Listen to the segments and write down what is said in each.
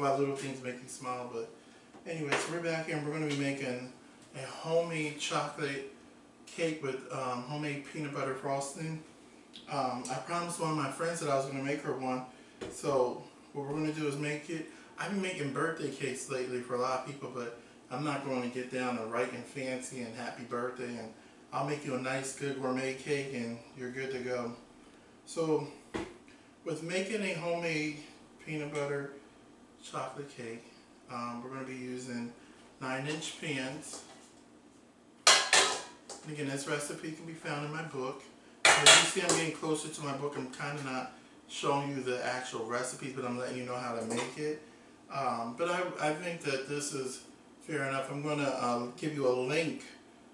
why little things make you smile. But anyway, so we're back here and we're going to be making a homemade chocolate cake with homemade peanut butter frosting. I promised one of my friends that I was going to make her one. So what we're going to do is make it. I've been making birthday cakes lately for a lot of people, but I'm not going to get down to writing fancy and happy birthday. And I'll make you a nice, good gourmet cake and you're good to go. So with making a homemade peanut butter chocolate cake, we're going to be using 9-inch pans. And again, this recipe can be found in my book. As you see, I'm getting closer to my book. I'm kind of not showing you the actual recipes, but I'm letting you know how to make it. But I think that this is fair enough. I'm going to give you a link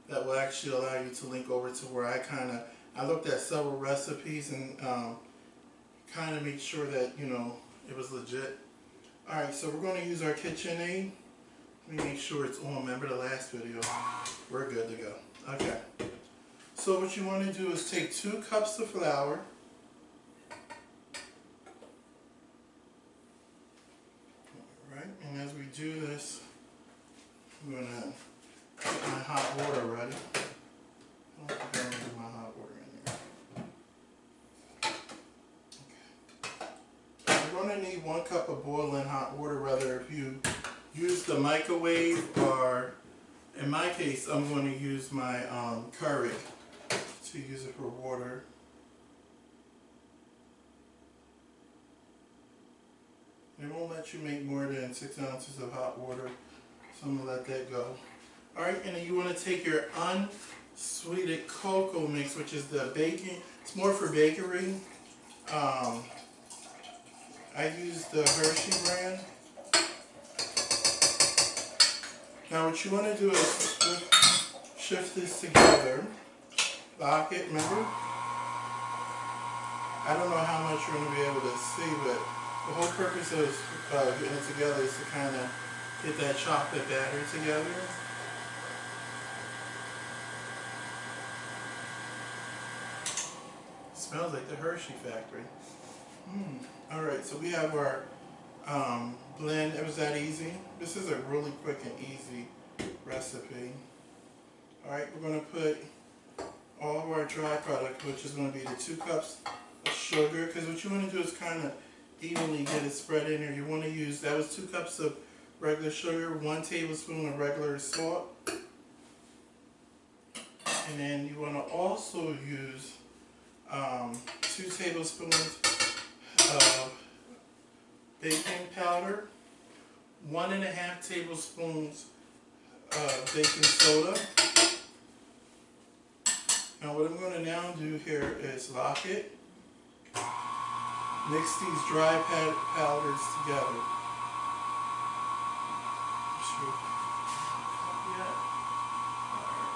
that will actually allow you to link over to where I looked at several recipes and kind of make sure that, you know, it was legit. Alright, so we're going to use our KitchenAid. Let me make sure it's on. Remember the last video? We're good to go. Okay. So what you want to do is take 2 cups of flour. Alright, and as we do this, I'm going to get my hot water ready. I don't think I'm going to do my hot water in here. Okay. You're going to need 1 cup of boiling hot water, whether if you use the microwave or, in my case, I'm going to use my Keurig to use it for water. It won't let you make more than 6 ounces of hot water, so I'm going to let that go. Alright, and then you want to take your unsweetened cocoa mix, which is the baking. It's more for bakery. I use the Hershey brand. Now what you want to do is shift this together. Lock it, remember? I don't know how much you're going to be able to see, but the whole purpose of getting it together is to kind of get that chocolate batter together. It smells like the Hershey factory. Alright, so we have our blend. It was that easy. This is a really quick and easy recipe. Alright, we're going to put all of our dry product, which is going to be the 2 cups of sugar, because what you want to do is kind of evenly get it spread in there. You want to use, that was 2 cups of regular sugar, 1 tablespoon of regular salt, and then you want to also use 2 tablespoons of baking powder, 1.5 tablespoons of baking soda. Now what I'm going to now do here is lock it. Mix these dry powders together.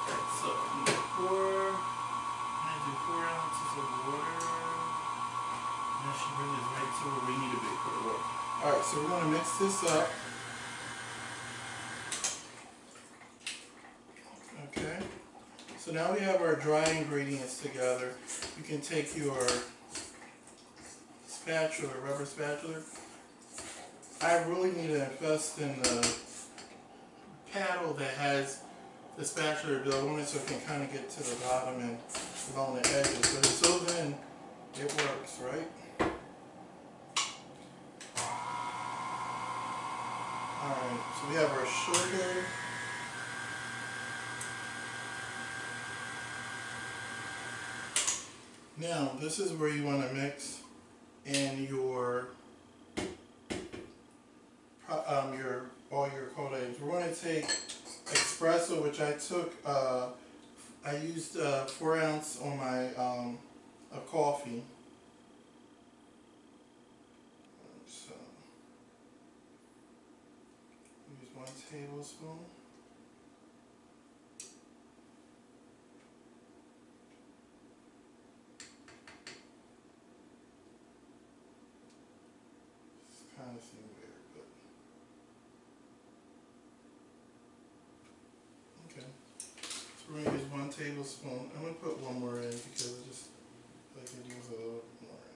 Alright, so I'm going to do 4 ounces of water. That should bring this right to where we need a big bit of water. Alright, so we're going to mix this up. Okay. So now we have our dry ingredients together. You can take your spatula, rubber spatula. I really need to invest in the paddle that has the spatula built on it so it can kind of get to the bottom and along the edges. But until then, it works, right? Alright, so we have our sugar. Now, this is where you want to mix in your all your cold items. We're going to take espresso, which I took. I used 4 ounces on my of coffee. So use 1 tablespoon. Kind of seem weird, but okay. So we're gonna use 1 tablespoon. I'm gonna put 1 more in because I just like to use a little more in.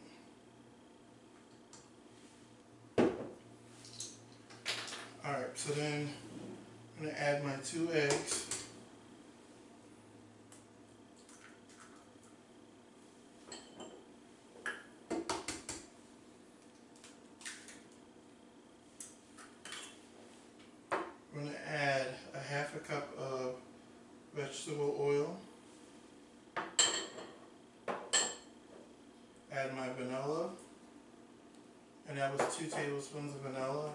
so then I'm going to add my 2 eggs. I'm going to add a 1/2 cup of vegetable oil. Add my vanilla, and that was 2 tablespoons of vanilla.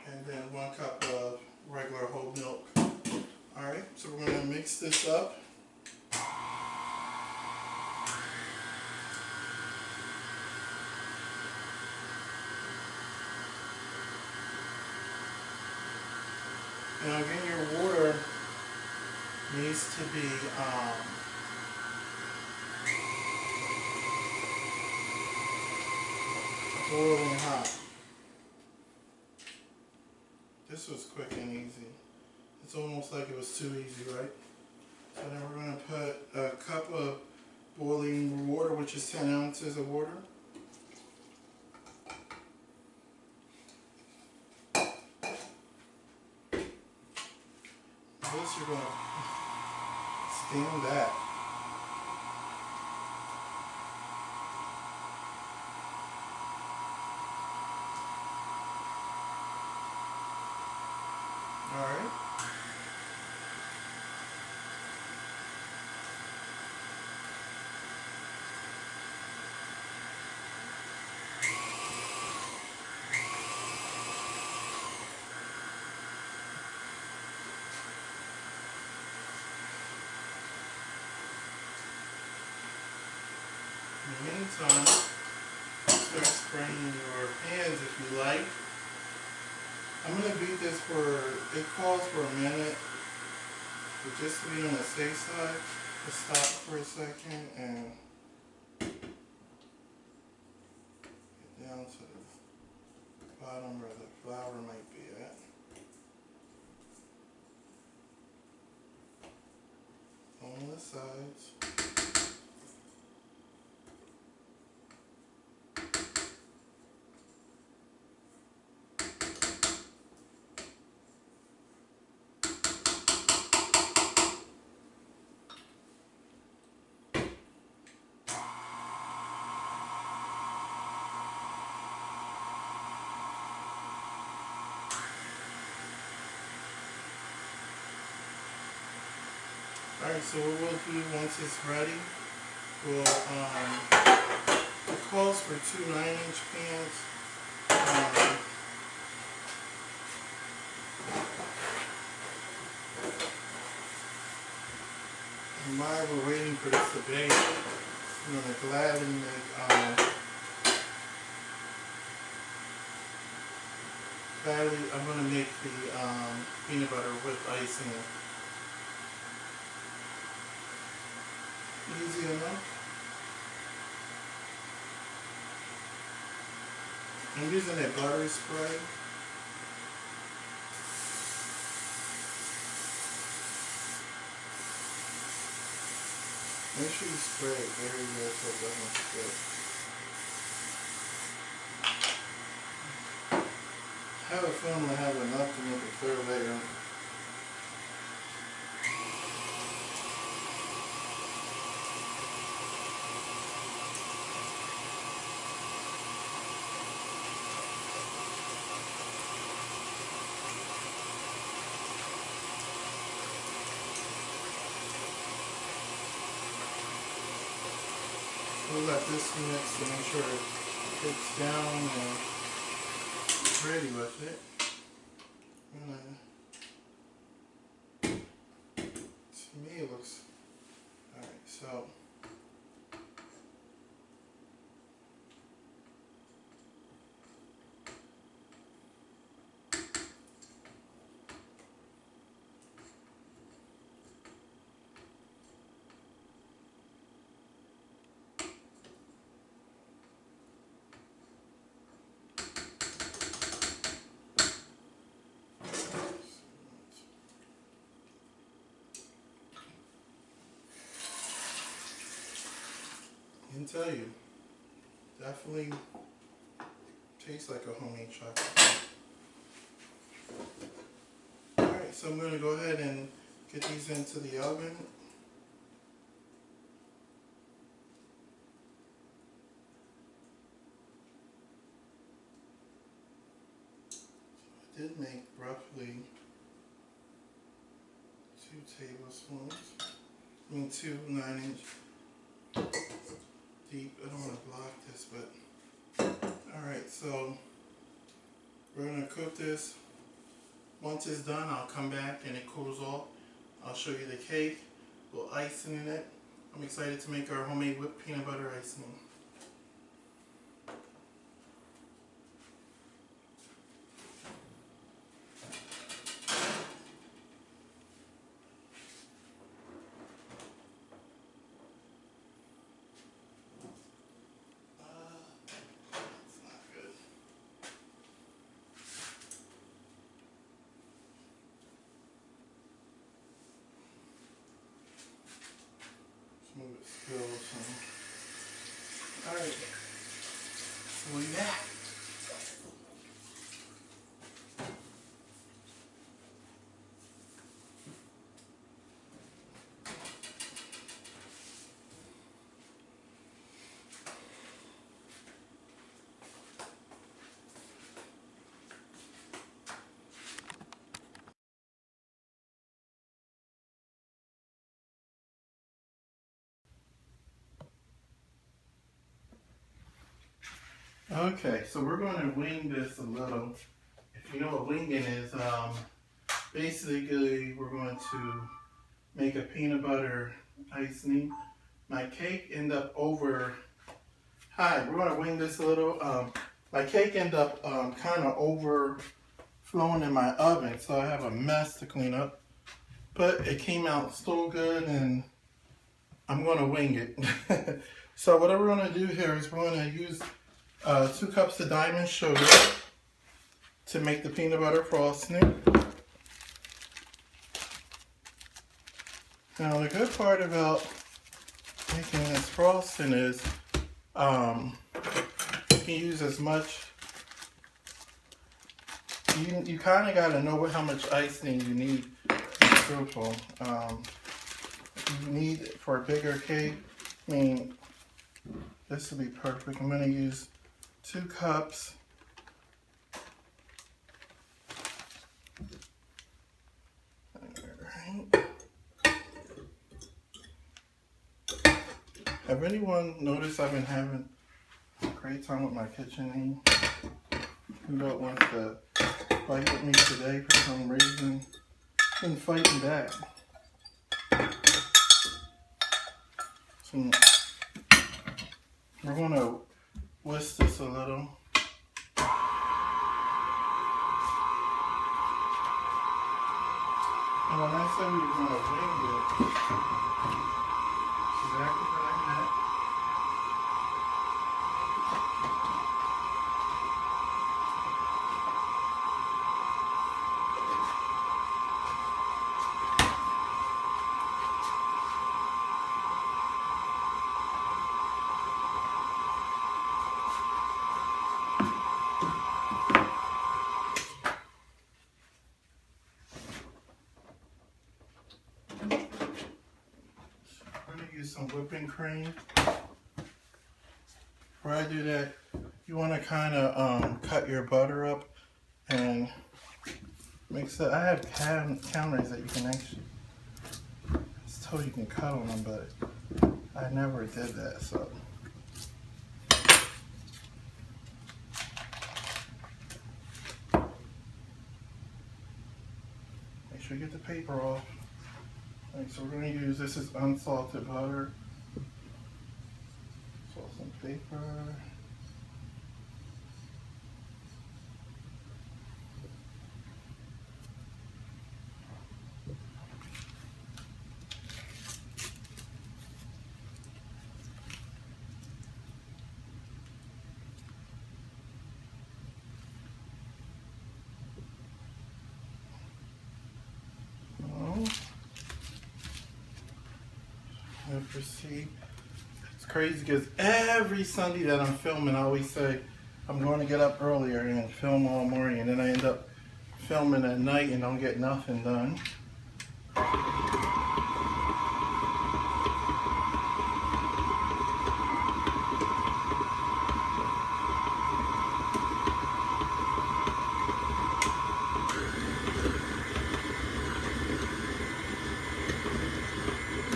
And then 1 cup of regular whole milk. Alright, so we're going to mix this up. Now again, your water needs to be boiling hot. This was quick and easy. It's almost like it was too easy, right? So then we're going to put a cup of boiling water, which is 10 ounces of water. This you're going to steam that. Alright. In the meantime, start spraying your pans if you like. I'm going to beat this for, it calls for a minute, but just to be on the safe side, let's stop for a second and get down to the bottom where the flour might be at. On the sides. Alright, so what we'll do once it's ready, we'll, it calls for 2 9-inch pans. And while we're waiting for this to bake, I'm going to gladly make, I'm going to make the peanut butter with icing. Easy enough. I'm using a butter spray. Make sure you spray it very good so it doesn't stick. I have a feeling I have enough to make a 3rd layer. We'll let this mix to make sure it gets down and ready with it. To me it looks, alright, so I can tell you, definitely Tastes like a homemade chocolate. Alright, so I'm going to go ahead and get these into the oven. I did make roughly 2 tablespoons. I mean 2 9-inch deep. I don't want to block this, but alright, so we're going to cook this. Once it's done, I'll come back and it cools off. I'll show you the cake, a little icing in it. I'm excited to make our homemade whipped peanut butter icing. Move it still some. Alright, so we're back. Okay, so we're going to wing this a little. If you know what winging is, basically we're going to make a peanut butter icing. My cake ended up we're going to wing this a little. My cake ended up kind of overflowing in my oven, so I have a mess to clean up. But it came out still good, and I'm going to wing it. So what we're going to do here is we're going to use 2 cups of diamond sugar to make the peanut butter frosting. Now the good part about making this frosting is you can use as much. You kind of got to know how much icing you need. Truthful. You need for a bigger cake. I mean, this will be perfect. I'm going to use 2 cups. Alright. Have anyone noticed I've been having a great time with my KitchenAid? Who don't want to fight with me today for some reason? Been fighting back. So we're going to whisk this a little. And when I said we were going to wing it, it's exactly what I meant. Some whipping cream. Before I do that, you want to kind of cut your butter up and mix it. I have counters that you can actually, it's told you can cut on them, but I never did that, so. Make sure you get the paper off. Alright, so we're going to use, this is unsalted butter. Salt and paper. Proceed. It's crazy because every Sunday that I'm filming, I always say, I'm going to get up earlier and film all morning, and then I end up filming at night and don't get nothing done.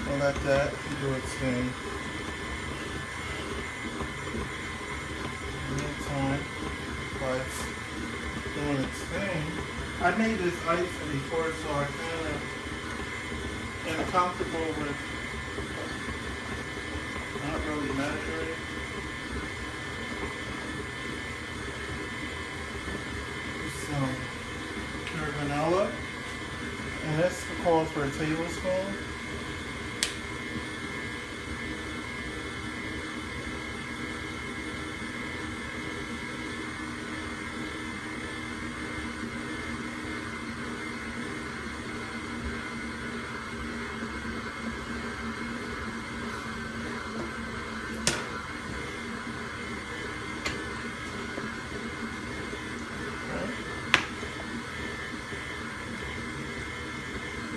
I'll let that do its thing. Meantime, while it's doing its thing, I made this ice before, so I kind of am comfortable with not really measuring. Some pure vanilla, and this calls for a tablespoon.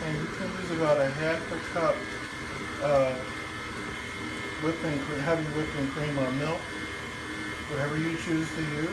And you can use about a half a cup of heavy whipping cream or milk, whatever you choose to use.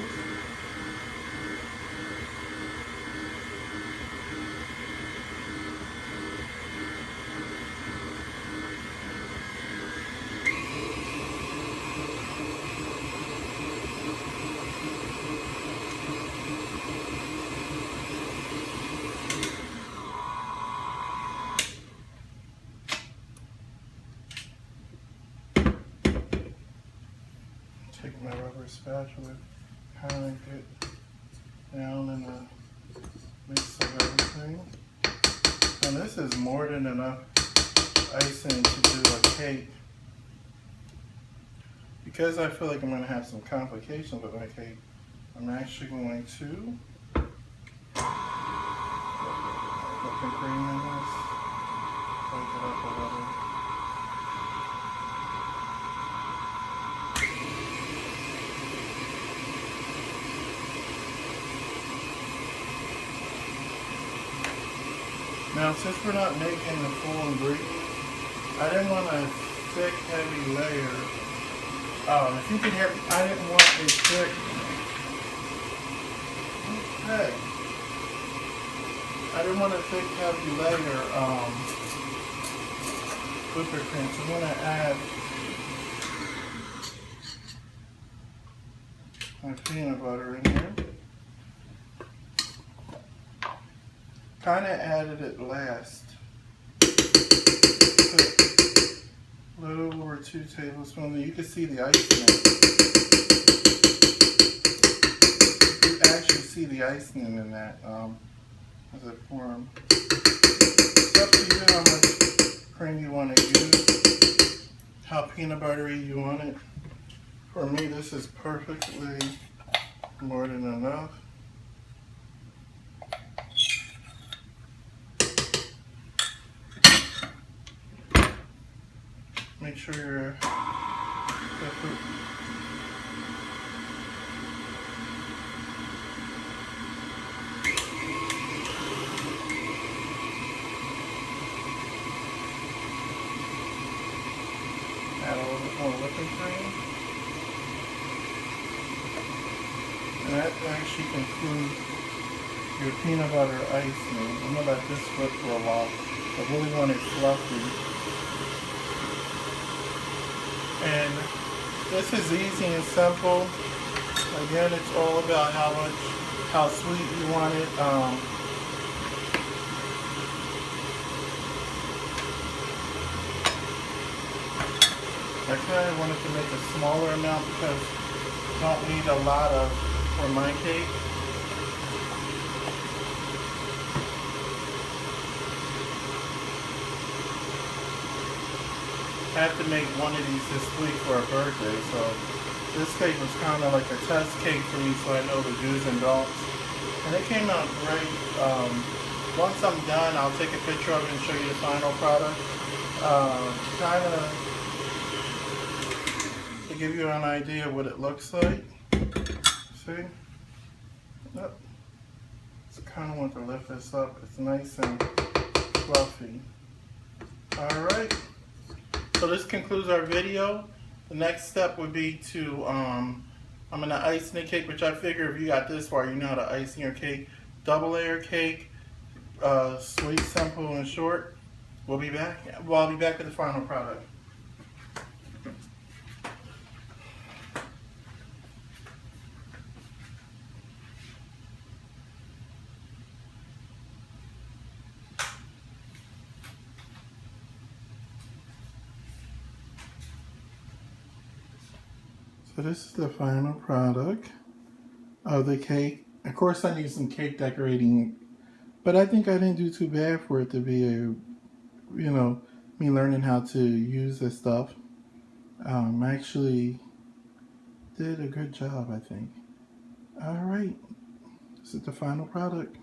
Take my rubber spatula, kind of get down in the mix of everything. And this is more than enough icing to do a cake. Because I feel like I'm going to have some complications with my cake, I'm actually going to put whipping cream in this, break it up a little. Now, since we're not making the full ingredient, I didn't want a thick, heavy layer. If you can hear, I didn't want a thick. Okay. I didn't want a thick, heavy layer whipping cream. So I'm going to add my peanut butter in here. Kind of added it last. Put a little over 2 tablespoons. You can see the icing in it. You can actually see the icing in that as it forms. It's up to you how much cream you want to use, how peanut buttery you want it. For me, this is perfectly more than enough. Make sure you're add a little bit more whipping cream. And that actually concludes your peanut butter icing. I'm going to let this whip for a while. I really want it fluffy. And this is easy and simple. Again, it's all about how sweet you want it. I kind of wanted to make a smaller amount because I don't need a lot for my cake. I have to make one of these this week for a birthday, so this cake was kind of like a test cake for me, so I know the do's and don'ts. And it came out great. Once I'm done, I'll take a picture of it and show you the final product. Kind of to give you an idea of what it looks like. See? Yep. Just kind of want to lift this up. It's nice and fluffy. Alright. So this concludes our video. The next step would be to, I'm going to ice the cake, which I figure if you got this far, you know how to ice your cake. Double layer cake, sweet, simple, and short. We'll be back. Well, I'll be back with the final product. So this is the final product of the cake. Of course, I need some cake decorating, but I think I didn't do too bad for it to be a, you know, me learning how to use this stuff. I actually did a good job, I think. All right, this is the final product.